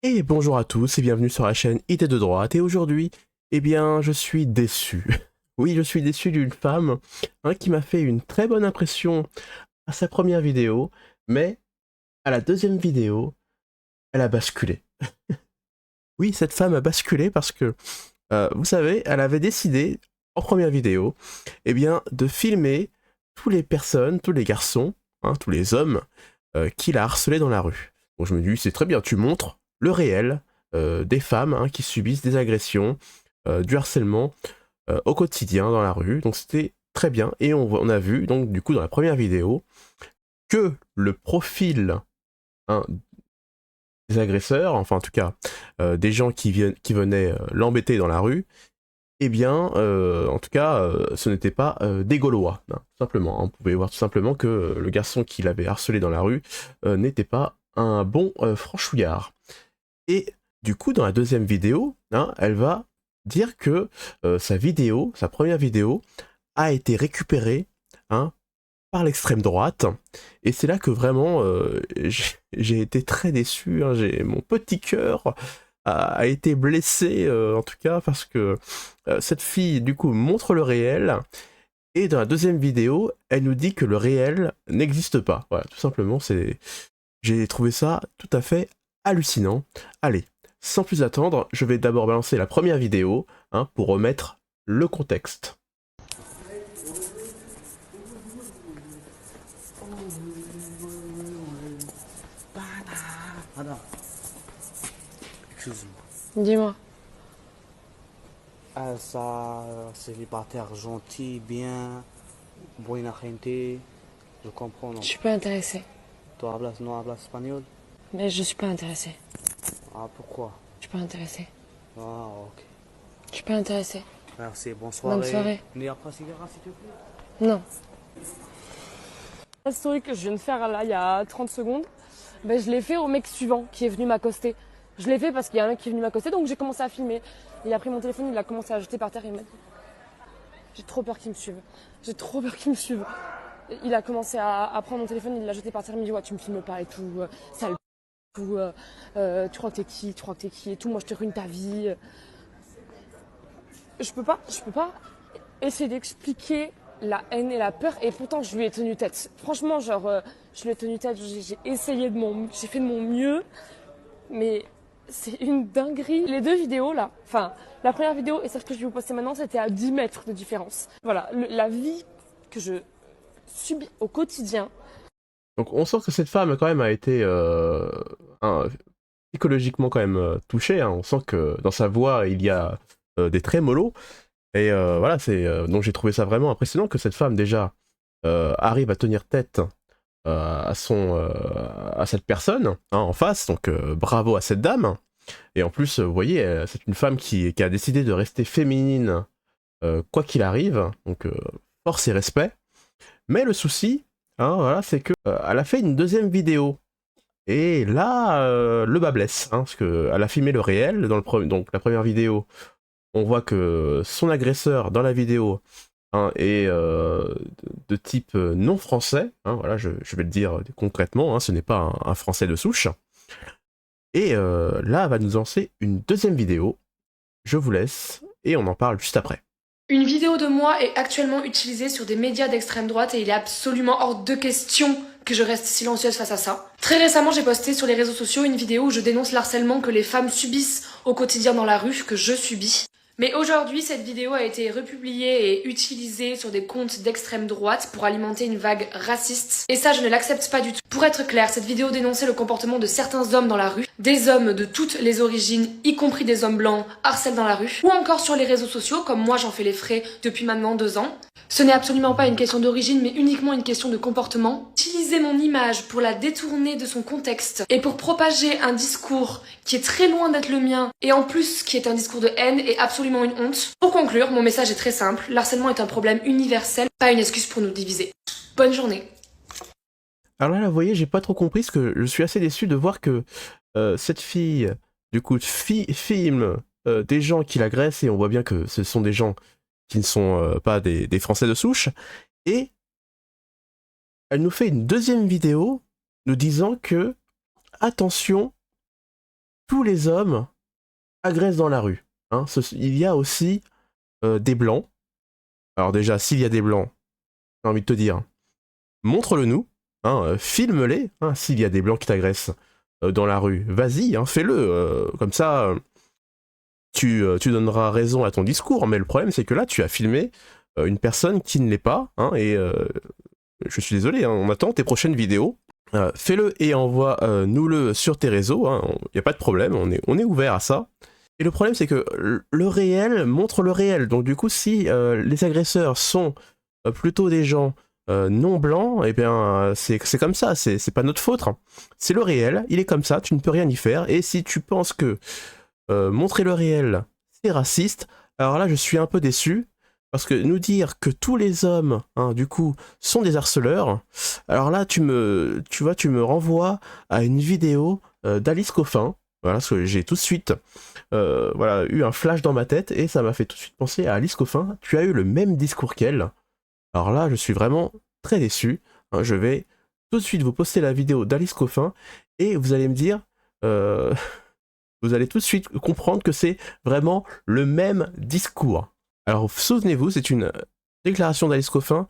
Et bonjour à tous et bienvenue sur la chaîne Idées de droite. Et aujourd'hui, eh bien, je suis déçu. Oui, je suis déçu d'une femme qui m'a fait une très bonne impression à sa première vidéo, mais à la deuxième vidéo, elle a basculé. Oui, cette femme a basculé parce que, vous savez, elle avait décidé, en première vidéo, eh bien, de filmer toutes les personnes, tous les garçons, tous les hommes, qui la harcelaient dans la rue. Donc je me dis, c'est très bien, tu montres le réel des femmes qui subissent des agressions, du harcèlement au quotidien dans la rue. Donc c'était très bien. Et on a vu, donc du coup, dans la première vidéo, que le profil hein, des agresseurs, enfin en tout cas des gens qui venaient l'embêter dans la rue, eh bien, en tout cas, ce n'était pas des Gaulois, tout simplement. On pouvait voir tout simplement que le garçon qui l'avait harcelé dans la rue n'était pas un bon franchouillard. Et du coup, dans la deuxième vidéo, elle va dire que sa première vidéo, a été récupérée hein, par l'extrême droite. Et c'est là que vraiment j'ai été très déçu. Mon petit cœur a été blessé, en tout cas, parce que cette fille, du coup, montre le réel. Et dans la deuxième vidéo, elle nous dit que le réel n'existe pas. Voilà, tout simplement, j'ai trouvé ça tout à fait hallucinant. Allez, sans plus attendre, je vais d'abord balancer la première vidéo pour remettre le contexte. Madame, excuse-moi. Dis-moi. Ça, célibataire gentil, bien, buena gente, je comprends, Je non? suis pas intéressée. Tu hablas, no hablas espagnol? Mais je suis pas intéressée. Ah, pourquoi? Je suis pas intéressée. Ah, ok. Je suis pas intéressée. Merci, bonne Bonne soirée. soirée. N'y a pas de cigarette, s'il te plaît? Non. La story que je viens de faire là il y a 30 secondes, ben, je l'ai fait au mec suivant qui est venu m'accoster. Je l'ai fait parce qu'il y a un mec qui est venu m'accoster, donc j'ai commencé à filmer. Il a pris mon téléphone, il a commencé à jeter par terre et il m'a dit j'ai trop peur qu'il me suive. J'ai trop peur qu'il me suive. Il a commencé à prendre mon téléphone, il l'a jeté par terre, il me dit ouais tu me filmes pas et tout, sale tout, tu crois que t'es qui, tu crois que t'es qui et tout, moi je te ruine ta vie. Je peux pas essayer d'expliquer la haine et la peur et pourtant je lui ai tenu tête. Franchement, genre, je lui ai tenu tête, j'ai essayé j'ai fait de mon mieux, mais c'est une dinguerie. Les deux vidéos là, enfin, la première vidéo et celle que je vais vous poster maintenant, c'était à 10 mètres de différence. Voilà, la vie que je subis au quotidien. Donc on sent que cette femme quand même a été psychologiquement quand même touchée. On sent que dans sa voix il y a des trémolos. Et voilà, donc j'ai trouvé ça vraiment impressionnant que cette femme déjà arrive à tenir tête à cette personne en face. Donc bravo à cette dame. Et en plus, vous voyez, c'est une femme qui a décidé de rester féminine quoi qu'il arrive. Donc force et respect. Mais le souci, voilà, c'est que elle a fait une deuxième vidéo. Et là, le bas blesse, parce qu'elle a filmé le réel donc la première vidéo. On voit que son agresseur dans la vidéo est de type non français. Voilà, je vais le dire concrètement, ce n'est pas un français de souche. Et là, elle va nous lancer une deuxième vidéo. Je vous laisse et on en parle juste après. Une vidéo de moi est actuellement utilisée sur des médias d'extrême droite et il est absolument hors de question que je reste silencieuse face à ça. Très récemment, j'ai posté sur les réseaux sociaux une vidéo où je dénonce l'harcèlement que les femmes subissent au quotidien dans la rue, que je subis. Mais aujourd'hui, cette vidéo a été republiée et utilisée sur des comptes d'extrême droite pour alimenter une vague raciste. Et ça, je ne l'accepte pas du tout. Pour être clair, cette vidéo dénonçait le comportement de certains hommes dans la rue, des hommes de toutes les origines, y compris des hommes blancs, harcèlent dans la rue, ou encore sur les réseaux sociaux, comme moi j'en fais les frais depuis maintenant 2 ans. Ce n'est absolument pas une question d'origine, mais uniquement une question de comportement. Utiliser mon image pour la détourner de son contexte et pour propager un discours qui est très loin d'être le mien, et en plus qui est un discours de haine est absolument une honte. Pour conclure, mon message est très simple, l'harcèlement est un problème universel, pas une excuse pour nous diviser. Bonne journée. Alors là, vous voyez, j'ai pas trop compris, parce que je suis assez déçu de voir que cette fille, du coup, filme des gens qui l'agressent, et on voit bien que ce sont des gens qui ne sont pas des Français de souche, et elle nous fait une deuxième vidéo nous disant que, attention, tous les hommes agressent dans la rue. Hein. Il y a aussi des blancs. Alors déjà, s'il y a des blancs, j'ai envie de te dire, montre-le nous, hein, filme-les, hein, s'il y a des blancs qui t'agressent dans la rue, vas-y, hein, fais-le, comme ça, tu donneras raison à ton discours, mais le problème c'est que là, tu as filmé une personne qui ne l'est pas, hein, et je suis désolé, hein, on attend tes prochaines vidéos, fais-le et envoie-nous-le sur tes réseaux, il n'y a pas de problème, on est ouvert à ça. Et le problème c'est que le réel montre le réel, donc du coup si les agresseurs sont plutôt des gens non blancs, eh bien c'est comme ça, c'est pas notre faute, hein. C'est le réel, il est comme ça, tu ne peux rien y faire, et si tu penses que montrer le réel c'est raciste, alors là je suis un peu déçu, parce que nous dire que tous les hommes, hein, du coup, sont des harceleurs, alors là tu me renvoies à une vidéo d'Alice Coffin. Voilà, parce que j'ai tout de suite voilà, eu un flash dans ma tête et ça m'a fait tout de suite penser à Alice Coffin. Tu as eu le même discours qu'elle. Alors là, je suis vraiment très déçu. Hein, je vais tout de suite vous poster la vidéo d'Alice Coffin et vous allez me dire, vous allez tout de suite comprendre que c'est vraiment le même discours. Alors souvenez-vous, c'est une déclaration d'Alice Coffin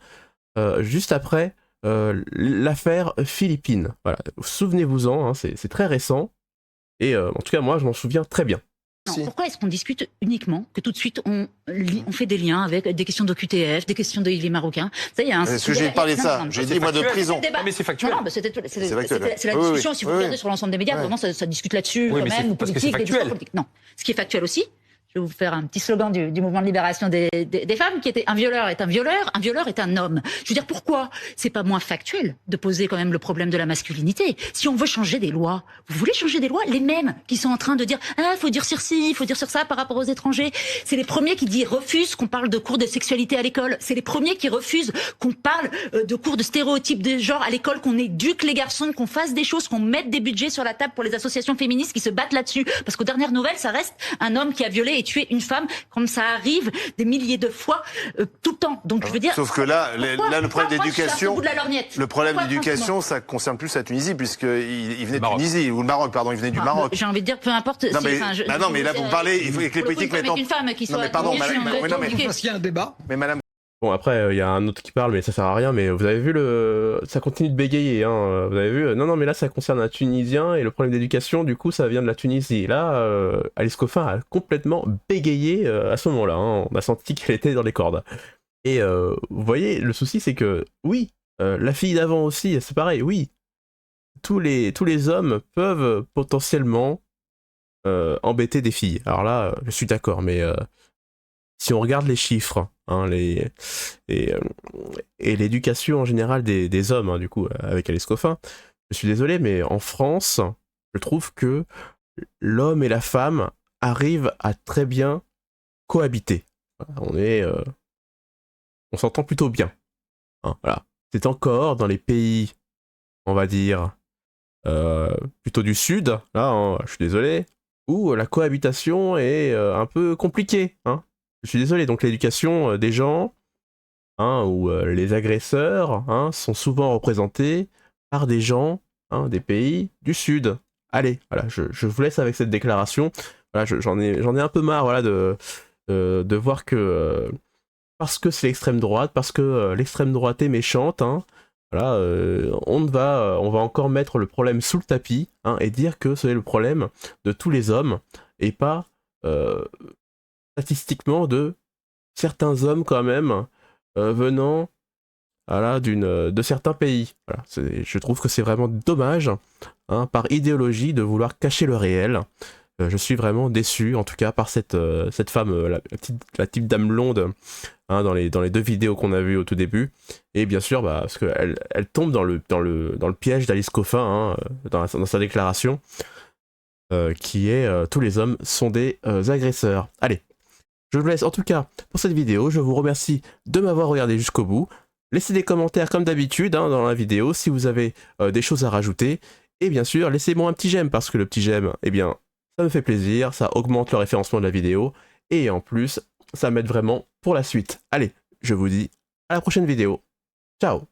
juste après l'affaire Philippines. Voilà, souvenez-vous-en, hein, c'est très récent. Et en tout cas, moi, je m'en souviens très bien. Non, pourquoi est-ce qu'on discute uniquement que tout de suite on fait des liens avec des questions d'OQTF, des questions de Yves Marocain? Ça y est, est-ce que j'ai parlé de ça? J'ai dit moi de prison. Non, mais c'est factuel. Non, c'est la discussion. Si vous regardez sur l'ensemble des médias, vraiment, ça discute là-dessus, quand même, ou politique, des discours politiques. Non, ce qui est factuel aussi. Je vais vous faire un petit slogan du mouvement de libération des femmes qui était un violeur est un violeur est un homme. Je veux dire, pourquoi c'est pas moins factuel de poser quand même le problème de la masculinité? Si on veut changer des lois, vous voulez changer des lois? Les mêmes qui sont en train de dire faut dire sur ci, faut dire sur ça par rapport aux étrangers, c'est les premiers qui refusent qu'on parle de cours de sexualité à l'école. C'est les premiers qui refusent qu'on parle de cours de stéréotypes de genre à l'école, qu'on éduque les garçons, qu'on fasse des choses, qu'on mette des budgets sur la table pour les associations féministes qui se battent là-dessus. Parce qu'aux dernières nouvelles, ça reste un homme qui a violé et tuer une femme, comme ça arrive des milliers de fois tout le temps. Donc je veux dire. Sauf que là, le problème d'éducation, ça concerne plus la Tunisie puisqu'il venait de Tunisie ou le Maroc, pardon, il venait du Maroc. J'ai envie de dire peu importe. Non mais là vous parlez, il faut que les politiques mettent avec une femme qui soit. Non mais pardon, parce qu'il y a un débat. Mais madame. Bon après il y a un autre qui parle mais ça sert à rien, mais vous avez vu ça continue de bégayer, hein, vous avez vu, non mais là ça concerne un Tunisien et le problème d'éducation du coup ça vient de la Tunisie. Là Alice Coffin a complètement bégayé à ce moment-là, hein. On a senti qu'elle était dans les cordes. Et vous voyez, le souci c'est que oui, la fille d'avant aussi c'est pareil, oui, tous les hommes peuvent potentiellement embêter des filles. Alors là je suis d'accord, mais si on regarde les chiffres, hein, et l'éducation en général des hommes, hein, du coup, avec Alice Coffin, je suis désolé, mais en France, je trouve que l'homme et la femme arrivent à très bien cohabiter. On s'entend plutôt bien. Hein, voilà. C'est encore dans les pays, on va dire, plutôt du sud, là, hein, je suis désolé, où la cohabitation est un peu compliquée, hein. Je suis désolé, donc l'éducation des gens, hein, ou les agresseurs, hein, sont souvent représentés par des gens, hein, des pays du Sud. Allez, voilà, je vous laisse avec cette déclaration. Voilà, j'en ai un peu marre, voilà, de voir que parce que c'est l'extrême droite, parce que l'extrême droite est méchante, hein, voilà, on va encore mettre le problème sous le tapis, hein, et dire que c'est le problème de tous les hommes et pas statistiquement de certains hommes quand même venant, voilà, de certains pays. Voilà, je trouve que c'est vraiment dommage, hein, par idéologie de vouloir cacher le réel. Je suis vraiment déçu, en tout cas, par cette femme, la petite dame blonde, hein, dans les deux vidéos qu'on a vues au tout début. Et bien sûr, parce qu'elle tombe dans le piège d'Alice Coffin, hein, dans sa déclaration, qui est tous les hommes sont des agresseurs. Allez, je vous laisse en tout cas pour cette vidéo. Je vous remercie de m'avoir regardé jusqu'au bout. Laissez des commentaires comme d'habitude, hein, dans la vidéo si vous avez des choses à rajouter. Et bien sûr, laissez-moi un petit j'aime, parce que le petit j'aime, eh bien, ça me fait plaisir, ça augmente le référencement de la vidéo. Et en plus, ça m'aide vraiment pour la suite. Allez, je vous dis à la prochaine vidéo. Ciao!